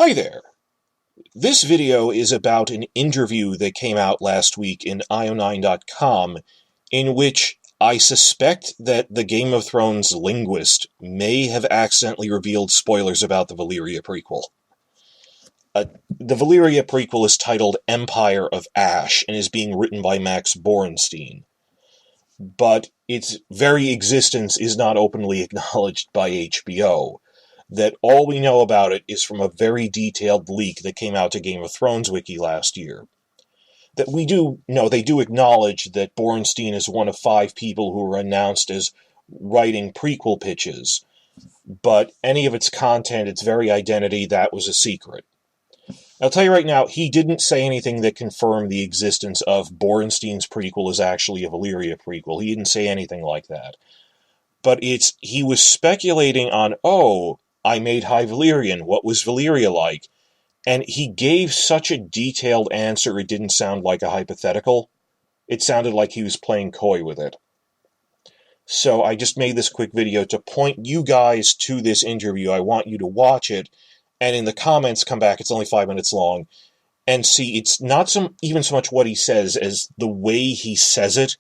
Hi there! This video is about an interview that came out last week in io9.com in which I suspect that the Game of Thrones Linguist may have accidentally revealed spoilers about the Valyria prequel. The Valyria prequel is titled Empire of Ash and is being written by Max Borenstein, but its very existence is not openly acknowledged by HBO. That all we know about it is from a very detailed leak that came out to Game of Thrones Wiki last year. That we do know, they do acknowledge that Borenstein is one of 5 people who were announced as writing prequel pitches, but any of its content, its very identity, that was a secret. I'll tell you right now, he didn't say anything that confirmed the existence of Borenstein's prequel is actually a Valyria prequel. He didn't say anything like that. But he was speculating on, I made High Valyrian. What was Valyria like? And he gave such a detailed answer, it didn't sound like a hypothetical. It sounded like he was playing coy with it. So I just made this quick video to point you guys to this interview. I want you to watch it, and in the comments come back, it's only 5 minutes long, and see, it's not even so much what he says as the way he says it.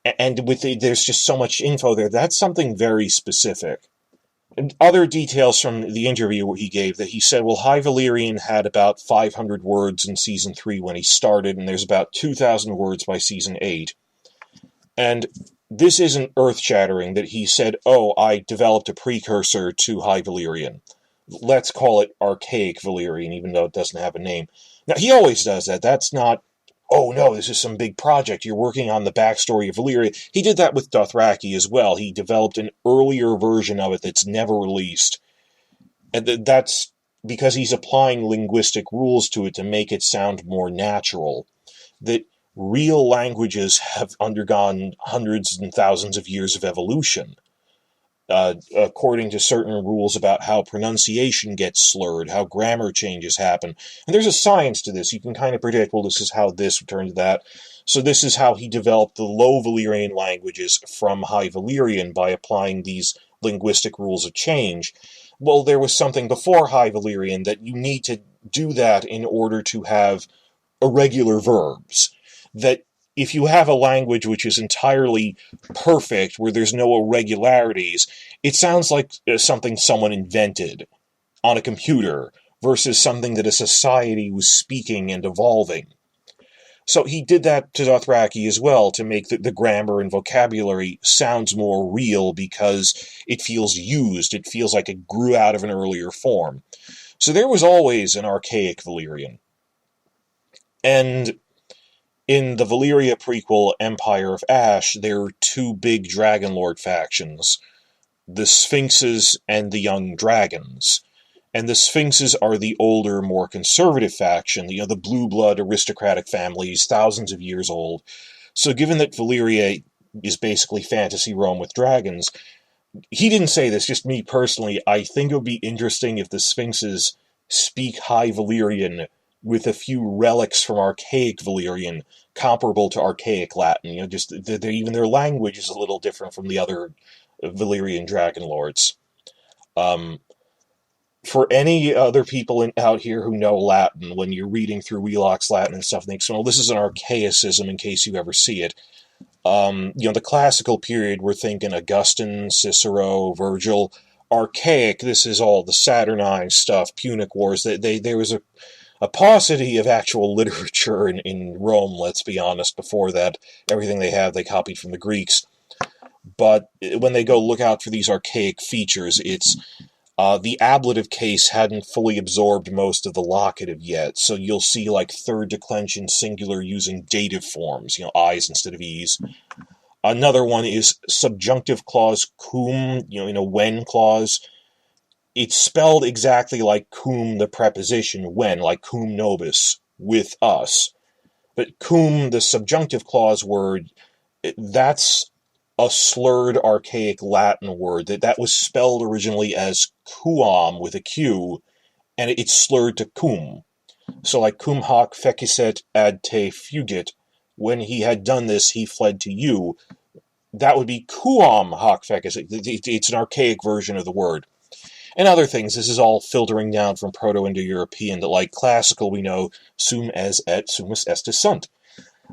And there's just so much info there. That's something very specific. And other details from the interview he gave, that he said, well, High Valyrian had about 500 words in Season 3 when he started, and there's about 2,000 words by Season 8. And this isn't earth-shattering, that he said, I developed a precursor to High Valyrian. Let's call it Archaic Valyrian, even though it doesn't have a name. Now, he always does that. That's not, this is some big project. You're working on the backstory of Valyria. He did that with Dothraki as well. He developed an earlier version of it that's never released. And that's because he's applying linguistic rules to it to make it sound more natural. That real languages have undergone hundreds and thousands of years of evolution. According to certain rules about how pronunciation gets slurred, how grammar changes happen. And there's a science to this. You can kind of predict, this is how this would turn to that. So this is how he developed the Low Valyrian languages from High Valyrian by applying these linguistic rules of change. Well, there was something before High Valyrian that you need to do that in order to have irregular verbs. That if you have a language which is entirely perfect, where there's no irregularities, it sounds like something someone invented on a computer versus something that a society was speaking and evolving. So he did that to Dothraki as well, to make the grammar and vocabulary sounds more real because it feels used. It feels like it grew out of an earlier form. So there was always an archaic Valyrian. And in the Valyria prequel, Empire of Ash, there are 2 big Dragon Lord factions, the Sphinxes and the Young Dragons. And the Sphinxes are the older, more conservative faction, the blue-blood aristocratic families, thousands of years old. So given that Valyria is basically fantasy Rome with dragons, he didn't say this, just me personally, I think it would be interesting if the Sphinxes speak High Valyrian with a few relics from Archaic Valyrian, comparable to Archaic Latin. Just even their language is a little different from the other Valyrian Dragon Lords. For any other people out here who know Latin, when you're reading through Wheelock's Latin and stuff, thinks, this is an archaicism in case you ever see it. The classical period, we're thinking Augustine, Cicero, Virgil. Archaic, this is all the Saturnine stuff, Punic Wars. There was a paucity of actual literature in Rome, let's be honest. Before that, everything they copied from the Greeks. But when they go look out for these archaic features, it's the ablative case hadn't fully absorbed most of the locative yet, so you'll see like third declension singular using dative forms, I's instead of E's. Another one is subjunctive clause cum, in a when clause. It's spelled exactly like cum, the preposition when, like cum nobis, with us. But cum, the subjunctive clause word, that's a slurred archaic Latin word. That was spelled originally as quam with a Q, and it's slurred to cum. So like cum hoc fecissent ad te fugit, when he had done this, he fled to you. That would be quam hoc fecissent. It's an archaic version of the word. and other things. This is all filtering down from Proto-Indo-European to, like, classical, we know sum es et sumus estis sunt.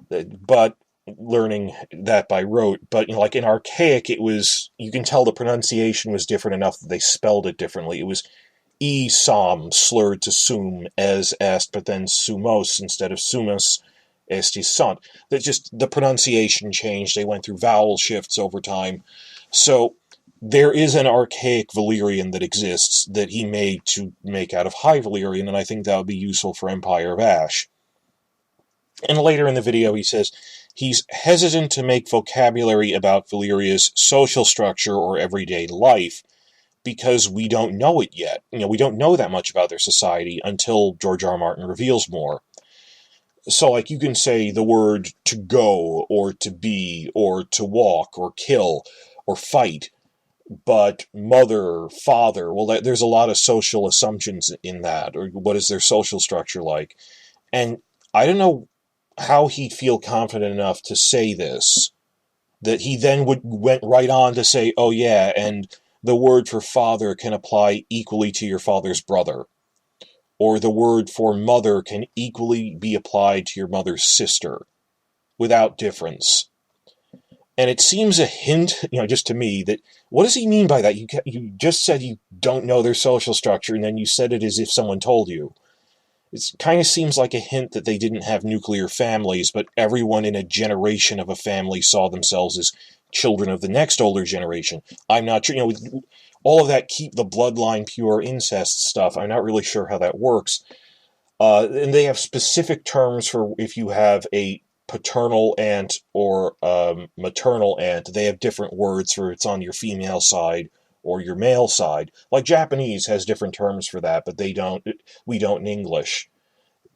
But learning that by rote. But, like in Archaic, it was, you can tell the pronunciation was different enough that they spelled it differently. It was e-som, slurred to sum, as est, but then sumos instead of sumus estis sunt. That just, the pronunciation changed. They went through vowel shifts over time. So there is an archaic Valyrian that exists that he made to make out of High Valyrian, and I think that would be useful for Empire of Ash. And later in the video he says he's hesitant to make vocabulary about Valyria's social structure or everyday life because we don't know it yet. We don't know that much about their society until George R. R. Martin reveals more. So, like, you can say the word to go, or to be, or to walk, or kill, or fight, but mother, father, well, there's a lot of social assumptions in that, or what is their social structure like? And I don't know how he'd feel confident enough to say this, that he then went right on to say, oh yeah, and the word for father can apply equally to your father's brother, or the word for mother can equally be applied to your mother's sister, without difference. And it seems a hint, just to me, that what does he mean by that? You just said you don't know their social structure, and then you said it as if someone told you. It kind of seems like a hint that they didn't have nuclear families, but everyone in a generation of a family saw themselves as children of the next older generation. I'm not sure, all of that keep the bloodline pure incest stuff, I'm not really sure how that works. And they have specific terms for if you have a paternal aunt or maternal aunt. They have different words for it's on your female side or your male side. Like Japanese has different terms for that, but we don't in English.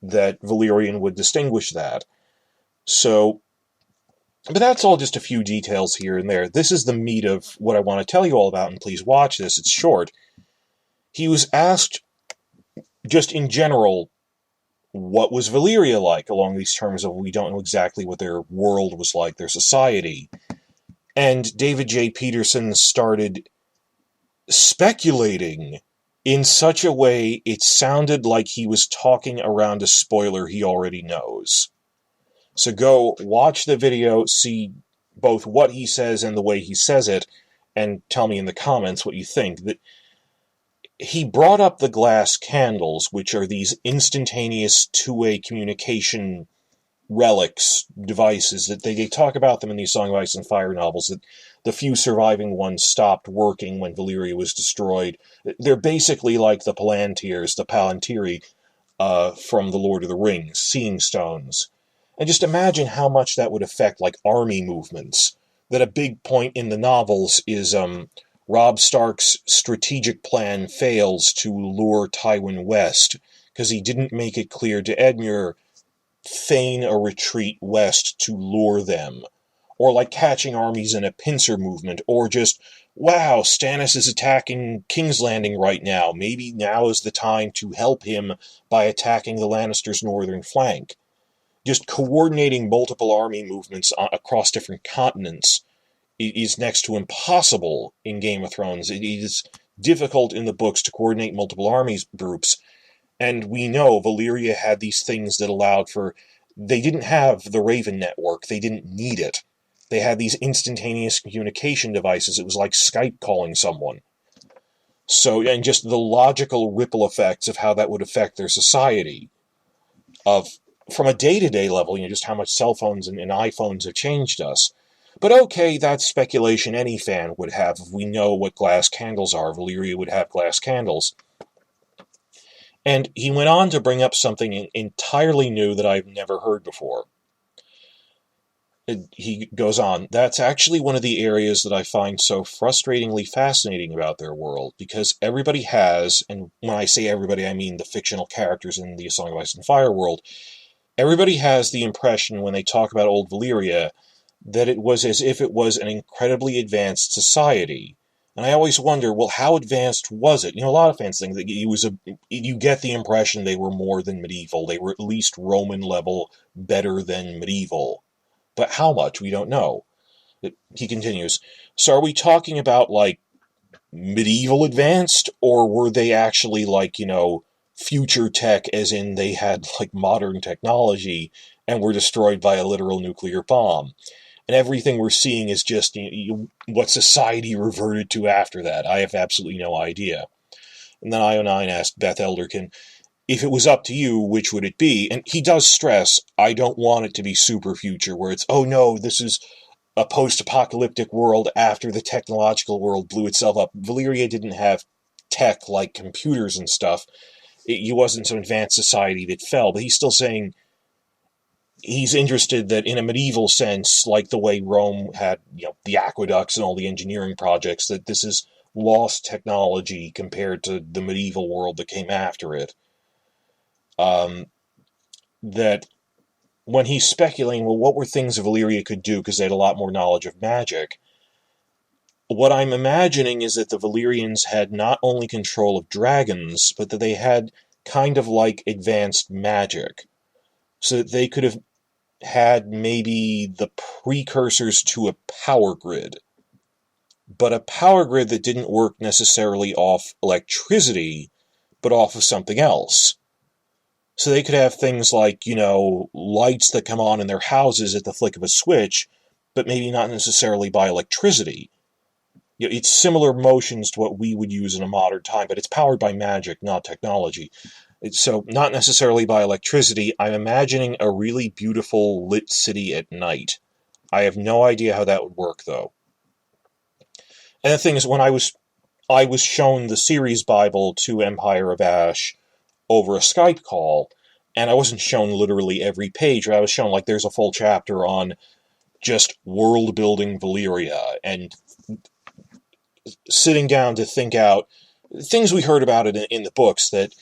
That Valyrian would distinguish that. So, but that's all just a few details here and there. This is the meat of what I want to tell you all about, and please watch this, it's short. He was asked, just in general, what was Valyria like along these terms of we don't know exactly what their world was like, their society. And David J. Peterson started speculating in such a way it sounded like he was talking around a spoiler he already knows. So go watch the video, see both what he says and the way he says it, and tell me in the comments what you think. That he brought up the glass candles, which are these instantaneous two-way communication relics, devices, that they talk about them in these Song of Ice and Fire novels, that the few surviving ones stopped working when Valyria was destroyed. They're basically like the Palantirs, the Palantiri, from The Lord of the Rings, Seeing Stones. And just imagine how much that would affect, like, army movements. That a big point in the novels is, Robb Stark's strategic plan fails to lure Tywin west, because he didn't make it clear to Edmure feign a retreat west to lure them. Or like catching armies in a pincer movement, or just, wow, Stannis is attacking King's Landing right now. Maybe now is the time to help him by attacking the Lannisters' northern flank. Just coordinating multiple army movements across different continents is next to impossible in Game of Thrones. It is difficult in the books to coordinate multiple armies groups. And we know Valyria had these things that allowed for... They didn't have the Raven network. They didn't need it. They had these instantaneous communication devices. It was like Skype calling someone. So, and just the logical ripple effects of how that would affect their society. From a day-to-day level, just how much cell phones and iPhones have changed us. But okay, that's speculation any fan would have if we know what glass candles are. Valyria would have glass candles. And he went on to bring up something entirely new that I've never heard before. He goes on, that's actually one of the areas that I find so frustratingly fascinating about their world, because everybody has, and when I say everybody, I mean the fictional characters in the Song of Ice and Fire world, everybody has the impression when they talk about old Valyria that it was as if it was an incredibly advanced society. And I always wonder, well, how advanced was it? A lot of fans think that you get the impression they were more than medieval. They were at least Roman level, better than medieval. But how much? We don't know. He continues, so are we talking about, like, medieval advanced, or were they actually like, future tech, as in they had like modern technology and were destroyed by a literal nuclear bomb? And everything we're seeing is just what society reverted to after that. I have absolutely no idea. And then IO9 asked Beth Elderkin, if it was up to you, which would it be? And he does stress, I don't want it to be super future, where it's, oh no, this is a post-apocalyptic world after the technological world blew itself up. Valyria didn't have tech like computers and stuff. It wasn't some advanced society that fell, but he's still saying he's interested that in a medieval sense, like the way Rome had, the aqueducts and all the engineering projects, that this is lost technology compared to the medieval world that came after it. That when he's speculating, well, what were things Valyria could do because they had a lot more knowledge of magic, what I'm imagining is that the Valyrians had not only control of dragons, but that they had kind of like advanced magic. So that they could have had maybe the precursors to a power grid. But a power grid that didn't work necessarily off electricity, but off of something else. So they could have things like, lights that come on in their houses at the flick of a switch, but maybe not necessarily by electricity. It's similar motions to what we would use in a modern time, but it's powered by magic, not technology. So not necessarily by electricity. I'm imagining a really beautiful lit city at night. I have no idea how that would work, though. And the thing is, when I was shown the series Bible to Empire of Ash over a Skype call, and I wasn't shown literally every page, but I was shown like there's a full chapter on just world-building Valyria, and sitting down to think out things we heard about it in the books, that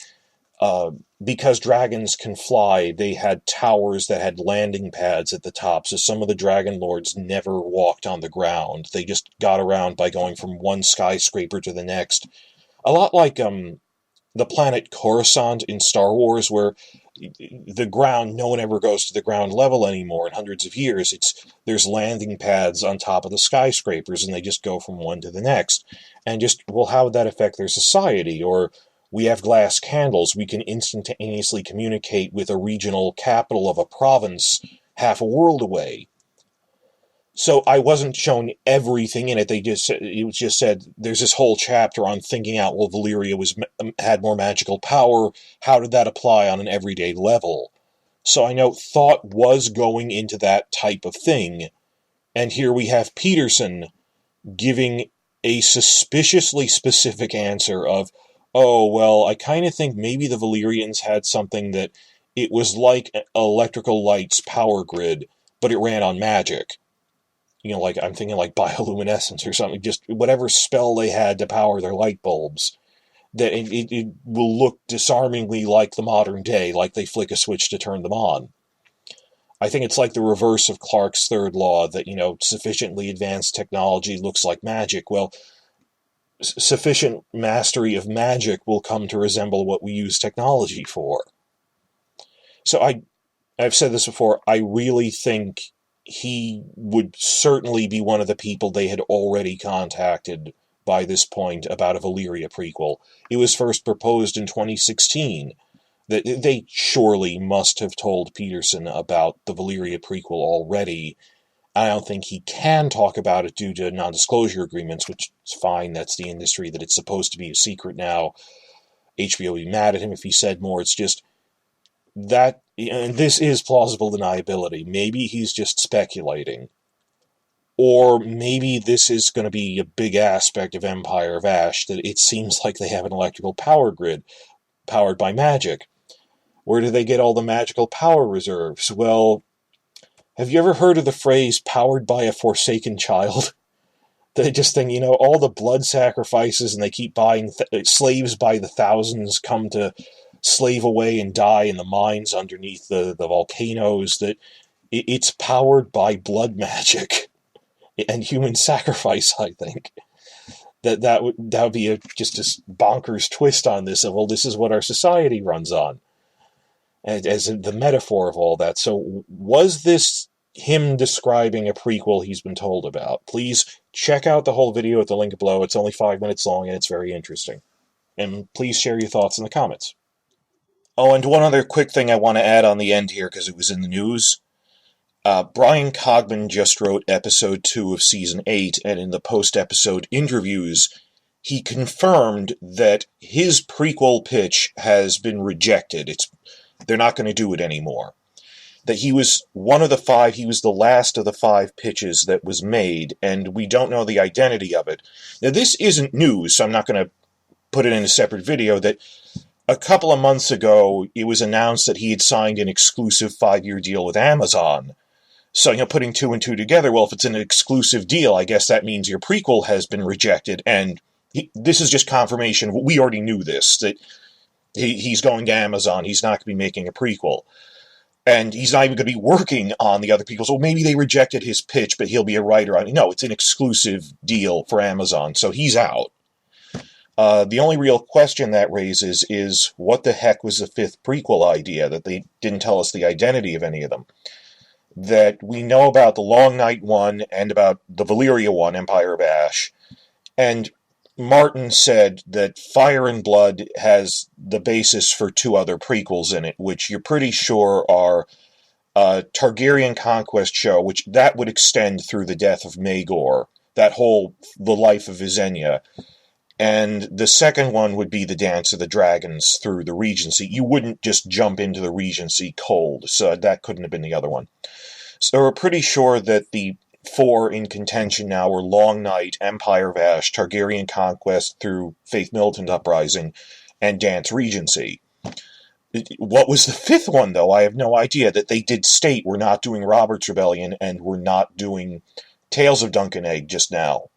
because dragons can fly, they had towers that had landing pads at the top, so some of the dragon lords never walked on the ground. They just got around by going from one skyscraper to the next. A lot like the planet Coruscant in Star Wars, where the ground, no one ever goes to the ground level anymore in hundreds of years. There's landing pads on top of the skyscrapers, and they just go from one to the next. And just, well, how would that affect their society? Or we have glass candles. We can instantaneously communicate with a regional capital of a province half a world away. So I wasn't shown everything in it. It just said there's this whole chapter on thinking out, well, Valyria had more magical power. How did that apply on an everyday level? So I know thought was going into that type of thing. And here we have Peterson giving a suspiciously specific answer of, oh, well, I kind of think maybe the Valyrians had something that it was like electrical light's power grid, but it ran on magic. Like I'm thinking like bioluminescence or something, just whatever spell they had to power their light bulbs, that it will look disarmingly like the modern day, like they flick a switch to turn them on. I think it's like the reverse of Clarke's third law, that, sufficiently advanced technology looks like magic. Well, sufficient mastery of magic will come to resemble what we use technology for. So I've said this before, I really think he would certainly be one of the people they had already contacted by this point about a Valyria prequel. It was first proposed in 2016. That they surely must have told Peterson about the Valyria prequel already. I don't think he can talk about it due to non-disclosure agreements, which is fine. That's the industry, that it's supposed to be a secret now. HBO would be mad at him if he said more. It's just that, and this is plausible deniability. Maybe he's just speculating. Or maybe this is going to be a big aspect of Empire of Ash, that it seems like they have an electrical power grid powered by magic. Where do they get all the magical power reserves? Well, have you ever heard of the phrase powered by a forsaken child? They just think, all the blood sacrifices, and they keep buying slaves by the thousands come to slave away and die in the mines underneath the volcanoes, that it's powered by blood magic and human sacrifice, I think. That would be just a bonkers twist on this, of, well, this is what our society runs on, as the metaphor of all that. So was this him describing a prequel he's been told about. Please check out the whole video at the link below. It's only 5 minutes long, and it's very interesting. And please share your thoughts in the comments. Oh, and one other quick thing I want to add on the end here, because it was in the news. Brian Cogman just wrote episode 2 of season 8, and in the post-episode interviews, he confirmed that his prequel pitch has been rejected. They're not going to do it anymore. That he was one of the 5, he was the last of the 5 pitches that was made, and we don't know the identity of it. Now, this isn't news, so I'm not going to put it in a separate video, that a couple of months ago, it was announced that he had signed an exclusive 5-year deal with Amazon. So, putting 2 and 2 together, well, if it's an exclusive deal, I guess that means your prequel has been rejected, and this is just confirmation. We already knew this, that he's going to Amazon, he's not going to be making a prequel. And he's not even going to be working on the other prequels. Well, maybe they rejected his pitch, but he'll be a writer on it. No, it's an exclusive deal for Amazon, so he's out. The only real question that raises is, what the heck was the 5th prequel idea, that they didn't tell us the identity of any of them? That we know about the Long Night one and about the Valyria one, Empire of Ash. And Martin said that Fire and Blood has the basis for 2 other prequels in it, which you're pretty sure are Targaryen Conquest show, which that would extend through the death of Maegor, the life of Visenya. And the second one would be the Dance of the Dragons through the Regency. You wouldn't just jump into the Regency cold, so that couldn't have been the other one. So we're pretty sure that the 4 in contention now were Long Night, Empire of Ash, Targaryen Conquest through Faith Militant Uprising, and Dance Regency. What was the 5th one, though? I have no idea. That they did state we're not doing Robert's Rebellion and we're not doing Tales of Dunk and Egg just now.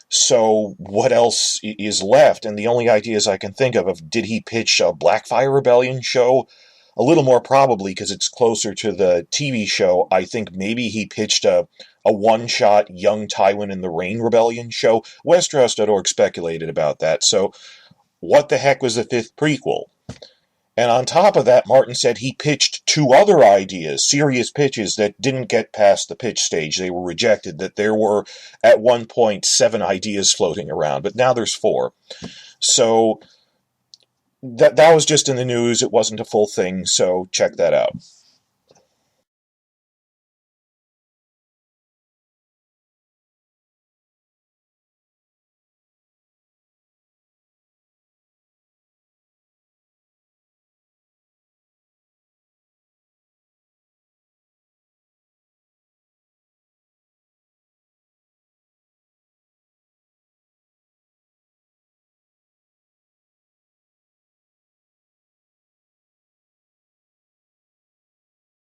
So what else is left? And the only ideas I can think of did he pitch a Blackfire Rebellion show? A little more probably, because it's closer to the TV show. I think maybe he pitched a one-shot Young Tywin and the Rain Rebellion show. Westeros.org speculated about that. So what the heck was the 5th prequel? And on top of that, Martin said he pitched 2 other ideas, serious pitches, that didn't get past the pitch stage. They were rejected, that there were, at one point, 7 ideas floating around, but now there's 4. So that was just in the news. It wasn't a full thing, so check that out.